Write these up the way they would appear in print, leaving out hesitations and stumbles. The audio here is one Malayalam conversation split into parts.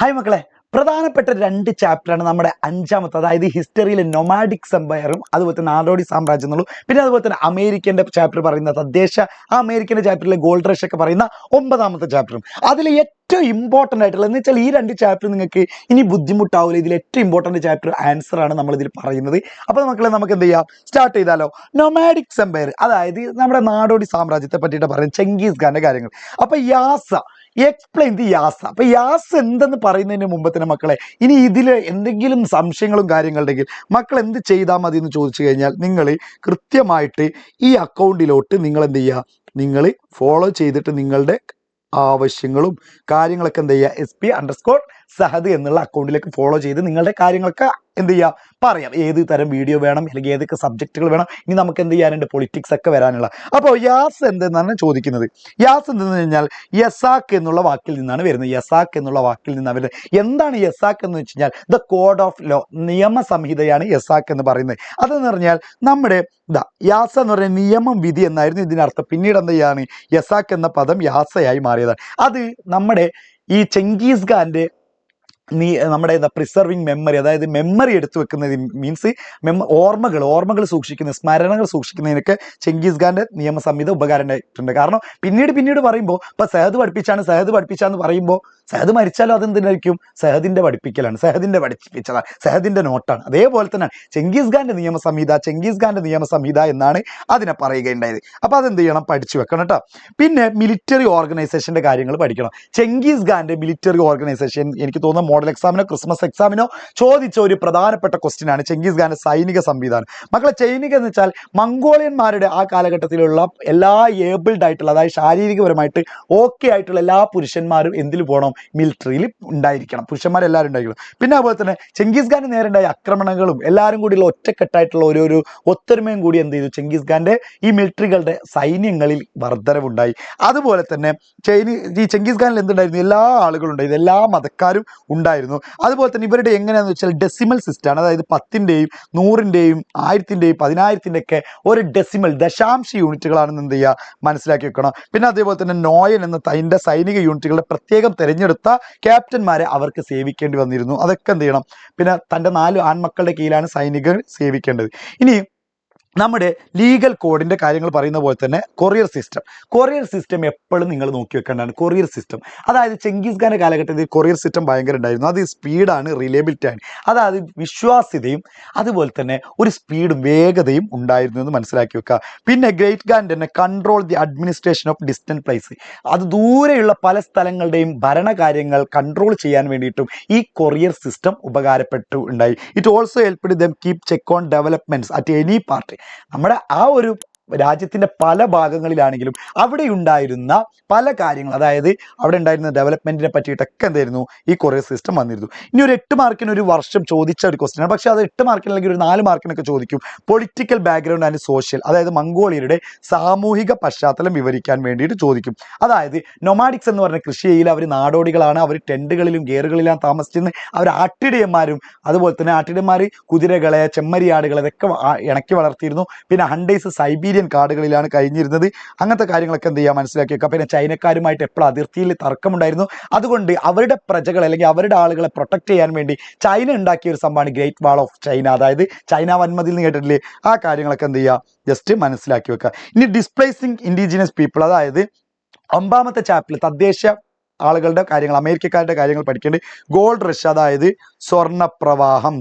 ഹായ് മക്കളെ, പ്രധാനപ്പെട്ട രണ്ട് ചാപ്റ്ററാണ് നമ്മുടെ അഞ്ചാമത്തെ, അതായത് ഹിസ്റ്ററിയിലെ നൊമാഡിക് എംപയറും അതുപോലെ തന്നെ നാടോടി സാമ്രാജ്യം എന്നുള്ളൂ. പിന്നെ അതുപോലെ തന്നെ അമേരിക്കൻ്റെ ചാപ്റ്റർ പറയുന്ന തദ്ദേശ ആ അമേരിക്കൻ്റെ ചാപ്റ്ററിലെ ഗോൾഡ് റഷ് ഒക്കെ പറയുന്ന 9ാമത്തെ ചാപ്റ്ററും. അതിൽ ഏറ്റവും ഇമ്പോർട്ടൻ്റ് ആയിട്ടുള്ള എന്ന് വെച്ചാൽ ഈ രണ്ട് ചാപ്റ്റർ നിങ്ങൾക്ക് ഇനി ബുദ്ധിമുട്ടാവില്ല. ഇതിൽ ഏറ്റവും ഇമ്പോർട്ടൻ്റ് ചാപ്റ്റർ ആൻസർ ആണ് നമ്മൾ ഇതിൽ പറയുന്നത്. അപ്പോൾ മക്കളെ നമുക്ക് എന്ത് ചെയ്യാം, സ്റ്റാർട്ട് ചെയ്താലോ. നൊമാഡിക് എംപയർ, അതായത് നമ്മുടെ നാടോടി സാമ്രാജ്യത്തെ പറ്റിയിട്ട് പറയുന്നത് ചെങ്കിസ് ഖാന്റെ കാര്യങ്ങൾ. അപ്പോൾ യാസ എക്സ്പ്ലെയിൻ ദി യാസ. അപ്പൊ യാസ എന്തെന്ന് പറയുന്നതിന് മുമ്പ് തന്നെ മക്കളെ, ഇനി ഇതിൽ എന്തെങ്കിലും സംശയങ്ങളും കാര്യങ്ങളുണ്ടെങ്കിൽ മക്കൾ എന്ത് ചെയ്താൽ മതി എന്ന് ചോദിച്ചു കഴിഞ്ഞാൽ, നിങ്ങൾ കൃത്യമായിട്ട് ഈ അക്കൗണ്ടിലോട്ട് നിങ്ങൾ എന്ത് ചെയ്യുക, നിങ്ങൾ ഫോളോ ചെയ്തിട്ട് നിങ്ങളുടെ ആവശ്യങ്ങളും കാര്യങ്ങളൊക്കെ എന്ത് ചെയ്യുക, SP_സഹദ് എന്നുള്ള അക്കൗണ്ടിലേക്ക് ഫോളോ ചെയ്ത് നിങ്ങളുടെ കാര്യങ്ങളൊക്കെ എന്ത് ചെയ്യുക, പറയാം. ഏത് തരം വീഡിയോ വേണം, അല്ലെങ്കിൽ ഏതൊക്കെ സബ്ജക്റ്റുകൾ വേണം, ഇനി നമുക്ക് എന്ത് ചെയ്യാനുണ്ട്, പൊളിറ്റിക്സ് ഒക്കെ വരാനുള്ള. അപ്പോൾ യാസ് എന്തെന്നാണ് ചോദിക്കുന്നത്. യാസ് എന്തെന്ന് കഴിഞ്ഞാൽ യസാക്ക് എന്നുള്ള വാക്കിൽ നിന്നാണ് വരുന്നത്. യസാക്ക് എന്നുള്ള വാക്കിൽ നിന്നാണ് വരുന്നത്. എന്താണ് യസാക്ക് എന്ന് വെച്ച് കഴിഞ്ഞാൽ ദ കോഡ് ഓഫ് ലോ, നിയമസംഹിതയാണ് യസാക്ക് എന്ന് പറയുന്നത്. അതെന്ന് പറഞ്ഞാൽ നമ്മുടെ യാസ എന്ന് പറയുന്ന നിയമം, വിധി എന്നായിരുന്നു ഇതിനർത്ഥം. പിന്നീട് എന്ത് ചെയ്യാണ്, യസാക്ക് എന്ന പദം യാസയായി മാറിയതാണ്. അത് നമ്മുടെ ഈ ചെങ്കീസ് ഖാന്റെ നമ്മുടെ പ്രിസർവിങ് മെമ്മറി, അതായത് മെമ്മറി എടുത്തു വെക്കുന്നത്, മീൻസ് ഓർമ്മകൾ സൂക്ഷിക്കുന്ന, സ്മരണകൾ സൂക്ഷിക്കുന്നതിനൊക്കെ ചെങ്കീസ് ഖാന്റെ നിയമസംഹിത ഉപകാരമായിട്ടുണ്ട്. കാരണം പിന്നീട് പറയുമ്പോൾ ഇപ്പൊ സഹദ് പഠിപ്പിച്ചാന്ന് പറയുമ്പോൾ സഹദ് മരിച്ചാലും അതെന്തിനായിരിക്കും, സഹദിന്റെ പഠിപ്പിക്കലാണ്, സഹദിന്റെ പഠിപ്പിച്ചതാണ്, സഹദിന്റെ നോട്ടാണ്. അതേപോലെ തന്നെ ചെങ്കീസ് ഖാന്റെ നിയമസംഹിത എന്നാണ് അതിനെ പറയുകയുണ്ടായത്. അപ്പൊ അതെന്ത് ചെയ്യണം, പഠിച്ചു വെക്കണം കേട്ടോ. പിന്നെ മിലിറ്ററി ഓർഗനൈസേഷന്റെ കാര്യങ്ങൾ പഠിക്കണം. ചെങ്കീസ് ഖാന്റെ മിലിറ്ററി ഓർഗനൈസേഷൻ എനിക്ക് തോന്നുന്ന മോഡൽ എക്സാമിനോ ക്രിസ്മസ് എക്സാമിനോ ചോദിച്ച ഒരു പ്രധാനപ്പെട്ട ക്വസ്റ്റ്യൻ ആണ് ചെങ്കീസ് ഖാന്റെ സൈനിക സംവിധാനം. മക്കളെ, സൈനിക എന്ന് വെച്ചാൽ മംഗോളിയന്മാരുടെ ആ കാലഘട്ടത്തിലുള്ള എല്ലാ ഏബിൾഡ് ആയിട്ടുള്ള, അതായത് ശാരീരികപരമായിട്ട് ഓക്കെ ആയിട്ടുള്ള എല്ലാ പുരുഷന്മാരും എന്തിൽ പോകണം, മിലിറ്ററിയിൽ ഉണ്ടായിരിക്കണം. പുരുഷന്മാരെല്ലാവരും ഉണ്ടായിരിക്കണം. പിന്നെ അതുപോലെ തന്നെ ചെങ്കീസ് ഖാന് നേരെയുണ്ടായ ആക്രമണങ്ങളും എല്ലാവരും കൂടിയുള്ള ഒറ്റക്കെട്ടായിട്ടുള്ള ഒരു ഒത്തൊരുമയും കൂടി എന്ത് ചെയ്തു, ചെങ്കീസ് ഖാന്റെ ഈ മിലിറ്ററികളുടെ സൈന്യങ്ങളിൽ വർധനവുണ്ടായി. അതുപോലെ തന്നെ ഈ ചെങ്കീസ് ഖാനിൽ എന്തുണ്ടായിരുന്നു, എല്ലാ ആളുകളും ഉണ്ടായിരുന്നു, എല്ലാ മതക്കാരും ഉണ്ടായിരുന്നു. അതുപോലെ തന്നെ ഇവരുടെ എങ്ങനെയാണെന്ന് വെച്ചാൽ ഡെസിമൽ സിസ്റ്റമാണ്. അതായത് 10ന്റെയും 100ന്റെയും 1000ന്റെയും 10,000ന്റെ ഒക്കെ ഒരു ഡെസിമൽ ദശാംശ യൂണിറ്റുകളാണെന്ന് എന്ത് ചെയ്യുക, മനസ്സിലാക്കി വെക്കണം. പിന്നെ അതേപോലെ തന്നെ നോയൻ എന്ന അതിൻ്റെ സൈനിക യൂണിറ്റുകളുടെ പ്രത്യേകം തിരഞ്ഞെടുത്ത ക്യാപ്റ്റന്മാരെ അവർക്ക് സേവിക്കേണ്ടി വന്നിരുന്നു. അതൊക്കെ എന്ത് ചെയ്യണം, പിന്നെ തൻ്റെ 4 ആൺമക്കളുടെ കീഴിലാണ് സൈനികർ സേവിക്കേണ്ടത്. ഇനി നമ്മുടെ ലീഗൽ കോഡിന്റെ കാര്യങ്ങൾ പറയുന്ന പോലെ തന്നെ കൊറിയർ സിസ്റ്റം എപ്പോഴും നിങ്ങൾ നോക്കി വെക്കേണ്ടതാണ്. കൊറിയർ സിസ്റ്റം, അതായത് ചെങ്കീസ് ഖാന്റെ കാലഘട്ടത്തിൽ കൊറിയർ സിസ്റ്റം ഭയങ്കര ഉണ്ടായിരുന്നു. അത് സ്പീഡാണ്, റിലയബിലിറ്റി ആണ്, അതായത് വിശ്വാസ്യതയും അതുപോലെ തന്നെ ഒരു സ്പീഡും വേഗതയും ഉണ്ടായിരുന്നു എന്ന് മനസ്സിലാക്കി വെക്കുക. പിന്നെ ഗ്രേറ്റ് ഖാൻ തന്നെ control the administration of distant place, അത് ദൂരെയുള്ള പല സ്ഥലങ്ങളുടെയും ഭരണകാര്യങ്ങൾ കൺട്രോൾ ചെയ്യാൻ വേണ്ടിയിട്ടും ഈ കൊറിയർ സിസ്റ്റം ഉപകാരപ്പെട്ടു ഉണ്ടായി. It also helped dum keep check on developments at any part. നമ്മുടെ ആ ഒരു രാജ്യത്തിന്റെ പല ഭാഗങ്ങളിലാണെങ്കിലും അവിടെ ഉണ്ടായിരുന്ന പല കാര്യങ്ങൾ, അതായത് അവിടെ ഉണ്ടായിരുന്ന ഡെവലപ്മെന്റിനെ പറ്റിയിട്ടൊക്കെ എന്തായിരുന്നു, ഈ കൊറിയർ സിസ്റ്റം വന്നിരുന്നു. ഇനി ഒരു 8 മാർക്കിന് ഒരു വർഷം ചോദിച്ച ഒരു ക്വസ്റ്റ്യൻ ആണ്, പക്ഷെ അത് 8 മാർക്കിന് അല്ലെങ്കിൽ ഒരു 4 മാർക്കിനൊക്കെ ചോദിക്കും. പൊളിറ്റിക്കൽ ബാക്ക്ഗ്രൗണ്ട് ആൻഡ് സോഷ്യൽ, അതായത് മംഗോളിയരുടെ സാമൂഹിക പശ്ചാത്തലം വിവരിക്കാൻ വേണ്ടിയിട്ട് ചോദിക്കും. അതായത് നൊമാഡിക്സ് എന്ന് പറഞ്ഞ കൃഷി ചെയ്യൽ, അവർ നാടോടികളാണ്, അവർ ടെന്റുകളിലും ഗേറുകളിലാണ് താമസിച്ചിരുന്നത്, അവർ ആട്ടിടയന്മാരും, അതുപോലെ തന്നെ ആട്ടിടയന്മാർ കുതിരകളെ, ചെമ്മരിയാടുകളെ ഇതൊക്കെ ഇണക്കി വളർത്തിയിരുന്നു. പിന്നെ ഹണ്ടേഴ്സ് സൈബീരിയൻ കാടുകളിലാണ് കഴിഞ്ഞിരുന്നത്. അങ്ങനത്തെ കാര്യങ്ങളൊക്കെ എന്ത് ചെയ്യുക, മനസ്സിലാക്കി വെക്കുക. പിന്നെ ചൈനക്കാരുമായിട്ട് എപ്പോഴും അതിർത്തിയിൽ തർക്കമുണ്ടായിരുന്നു. അതുകൊണ്ട് അവരുടെ പ്രജകളെ അല്ലെങ്കിൽ അവരുടെ ആളുകളെ പ്രൊട്ടക്ട് ചെയ്യാൻ വേണ്ടി ചൈന ഉണ്ടാക്കിയ ഒരു സംഭവമാണ് ഗ്രേറ്റ് വാൾ ഓഫ് ചൈന, അതായത് ചൈന വൻമതിൽ നിന്ന് കേട്ടിട്ടില്ലേ, ആ കാര്യങ്ങളൊക്കെ എന്ത് ചെയ്യുക, ജസ്റ്റ് മനസ്സിലാക്കി വെക്കുക. ഇനി ഡിസ്പ്ലേസിങ് ഇൻഡിജിനസ് പീപ്പിൾ, അതായത് 9ാമത്തെ ചാപ്റ്ററിൽ തദ്ദേശ ആളുകളുടെ കാര്യങ്ങൾ, അമേരിക്കക്കാരുടെ കാര്യങ്ങൾ പഠിക്കേണ്ടത്. ഗോൾഡ് റഷ്, അതായത് സ്വർണ്ണപ്രവാഹം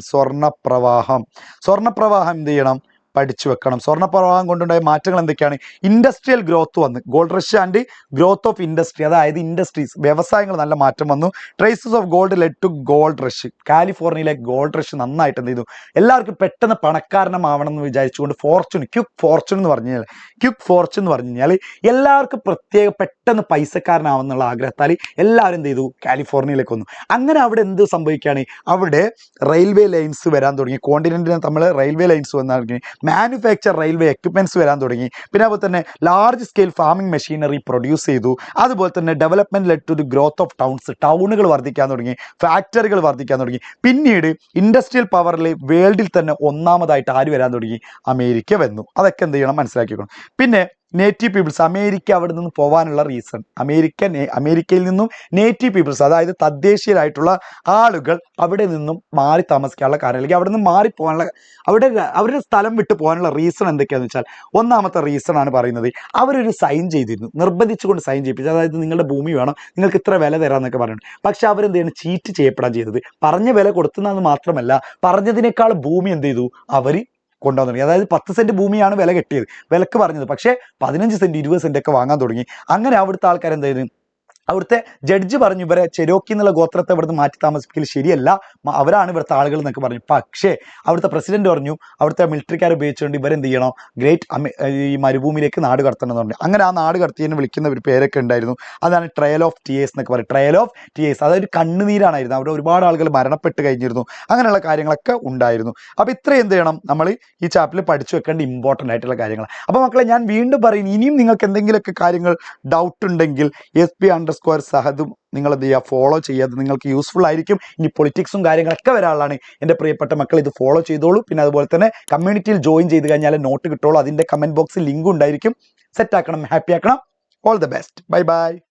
എന്ത് ചെയ്യണം, പഠിച്ചു വെക്കണം. സ്വർണ്ണപ്രവാഹം കൊണ്ടുണ്ടായ മാറ്റങ്ങൾ എന്തൊക്കെയാണ്, ഇൻഡസ്ട്രിയൽ ഗ്രോത്ത് വന്ന്, gold rush and growth of industry, അതായത് ഇൻഡസ്ട്രീസ്, വ്യവസായങ്ങൾ നല്ല മാറ്റം വന്നു. Traces of gold led to gold rush, കാലിഫോർണിയയിലെ ഗോൾഡ് റഷ് നന്നായിട്ട് എന്ത് ചെയ്തു, എല്ലാവർക്കും പെട്ടെന്ന് പണക്കാരനമാവണം എന്ന് വിചാരിച്ചുകൊണ്ട് ക്വിക്ക് ഫോർച്യൂൺ എന്ന് പറഞ്ഞു കഴിഞ്ഞാൽ എല്ലാവർക്കും പെട്ടെന്ന് പൈസക്കാരനാവുന്നുള്ള ആഗ്രഹത്താൽ എല്ലാവരും എന്ത് ചെയ്തു, കാലിഫോർണിയയിലേക്ക് വന്നു. അങ്ങനെ അവിടെ എന്ത് സംഭവിക്കുകയാണ്, അവിടെ റെയിൽവേ ലൈൻസ് വരാൻ തുടങ്ങി, കോണ്ടിനെന്റിന് തമ്മിൽ റെയിൽവേ ലൈൻസ് വന്നാൽ തുടങ്ങി, മാനുഫാക്ചർ റെയിൽവേ എക്യുപ്മെന്റ്സ് വരാൻ തുടങ്ങി. പിന്നെ അതുപോലെ തന്നെ large scale farming machinery produce ചെയ്തു. അതുപോലെ തന്നെ development led to the growth of ടൗണുകൾ വർദ്ധിക്കാൻ തുടങ്ങി, ഫാക്ടറികൾ വർദ്ധിക്കാൻ തുടങ്ങി. പിന്നീട് ഇൻഡസ്ട്രിയൽ പവറിൽ വേൾഡിൽ തന്നെ 1ാമതായിട്ട് ആര് വരാൻ തുടങ്ങി, അമേരിക്ക വന്നു. അതൊക്കെ എന്ത് ചെയ്യണം, മനസ്സിലാക്കിക്കണം. പിന്നെ നേറ്റീവ് പീപ്പിൾസ് അമേരിക്ക അവിടെ നിന്ന് പോകാനുള്ള റീസൺ അമേരിക്കയിൽ നിന്നും നേറ്റീവ് പീപ്പിൾസ് അതായത് തദ്ദേശീയരായിട്ടുള്ള ആളുകൾ അവിടെ നിന്നും മാറി താമസിക്കാനുള്ള കാരണം അല്ലെങ്കിൽ അവിടെ നിന്ന് മാറിപ്പോകാനുള്ള അവരുടെ സ്ഥലം വിട്ടു പോകാനുള്ള റീസൺ എന്തൊക്കെയാണെന്ന് വെച്ചാൽ ഒന്നാമത്തെ റീസൺ ആണ് പറയുന്നത് അവരൊരു സൈൻ ചെയ്തിരുന്നു നിർബന്ധിച്ചുകൊണ്ട് സൈൻ ചെയ്യിപ്പിച്ചു അതായത് നിങ്ങളുടെ ഭൂമി വേണം നിങ്ങൾക്ക് ഇത്ര വില തരാമെന്നൊക്കെ പറയുന്നുണ്ട് പക്ഷെ അവരെന്ത് ചെയ്യണം ചീറ്റ് ചെയ്യപ്പെടാൻ ചെയ്തത് പറഞ്ഞ വില കൊടുത്തുന്നത് മാത്രമല്ല പറഞ്ഞതിനേക്കാൾ ഭൂമി എന്ത് ചെയ്തു അവർ കൊണ്ടുവന്നു തുടങ്ങി അതായത് 10 സെന്റ് ഭൂമിയാണ് വില കിട്ടിയത് വിലക്ക് പറഞ്ഞത് പക്ഷേ 15 സെന്റ് 20 സെന്റ് ഒക്കെ വാങ്ങാൻ തുടങ്ങി അങ്ങനെ അവിടുത്തെ ആൾക്കാർ എന്തായിരുന്നു അവിടുത്തെ ജഡ്ജ് പറഞ്ഞു ഇവരെ ചെരോക്കി എന്നുള്ള ഗോത്രത്തെ ഇവിടുന്ന് മാറ്റി താമസിപ്പിക്കൽ ശരിയല്ല അവരാണ് ഇവിടുത്തെ ആളുകൾ എന്നൊക്കെ പറഞ്ഞു പക്ഷേ അവിടുത്തെ പ്രസിഡന്റ് പറഞ്ഞു അവിടുത്തെ മിലിറ്ററിക്കാർ ഉപയോഗിച്ചുകൊണ്ട് ഇവരെന്ത് ചെയ്യണം ഈ മരുഭൂമിയിലേക്ക് നാട് കടത്തണം എന്ന് പറഞ്ഞു അങ്ങനെ ആ നാട് കടത്തിയതിന് വിളിക്കുന്ന ഒരു പേരൊക്കെ ഉണ്ടായിരുന്നു അതാണ് ട്രയൽ ഓഫ് ടിയേഴ്സ് എന്നൊക്കെ പറയും ട്രയൽ ഓഫ് ടിയേഴ്സ് അതായത് കണ്ണുനീരാണായിരുന്നു അവിടെ ഒരുപാട് ആളുകൾ മരണപ്പെട്ട് കഴിഞ്ഞിരുന്നു അങ്ങനെയുള്ള കാര്യങ്ങളൊക്കെ ഉണ്ടായിരുന്നു അപ്പോൾ ഇത്രയും എന്ത് ചെയ്യണം നമ്മൾ ഈ ചാപ്റ്ററിൽ പഠിച്ചു വെക്കേണ്ട ഇമ്പോർട്ടൻ്റ് ആയിട്ടുള്ള കാര്യങ്ങൾ അപ്പോൾ മക്കളെ ഞാൻ വീണ്ടും പറയും ഇനിയും നിങ്ങൾക്ക് എന്തെങ്കിലുമൊക്കെ കാര്യങ്ങൾ ഡൗട്ട് ഉണ്ടെങ്കിൽ SP_സഹദും നിങ്ങൾ എന്ത് ചെയ്യുക ഫോളോ ചെയ്യാതെ നിങ്ങൾക്ക് യൂസ്ഫുൾ ആയിരിക്കും ഇനി പൊളിറ്റിക്സും കാര്യങ്ങളൊക്കെ വരാനുള്ളതാണ് എൻ്റെ പ്രിയപ്പെട്ട മക്കൾ ഇത് ഫോളോ ചെയ്തോളൂ പിന്നെ അതുപോലെ തന്നെ കമ്മ്യൂണിറ്റിയിൽ ജോയിൻ ചെയ്ത് കഴിഞ്ഞാൽ നോട്ട് കിട്ടുള്ളൂ അതിൻ്റെ കമൻറ്റ് ബോക്സിൽ ലിങ്ക് ഉണ്ടായിരിക്കും സെറ്റ് ആക്കണം ഹാപ്പി ആക്കണം all the best bye bye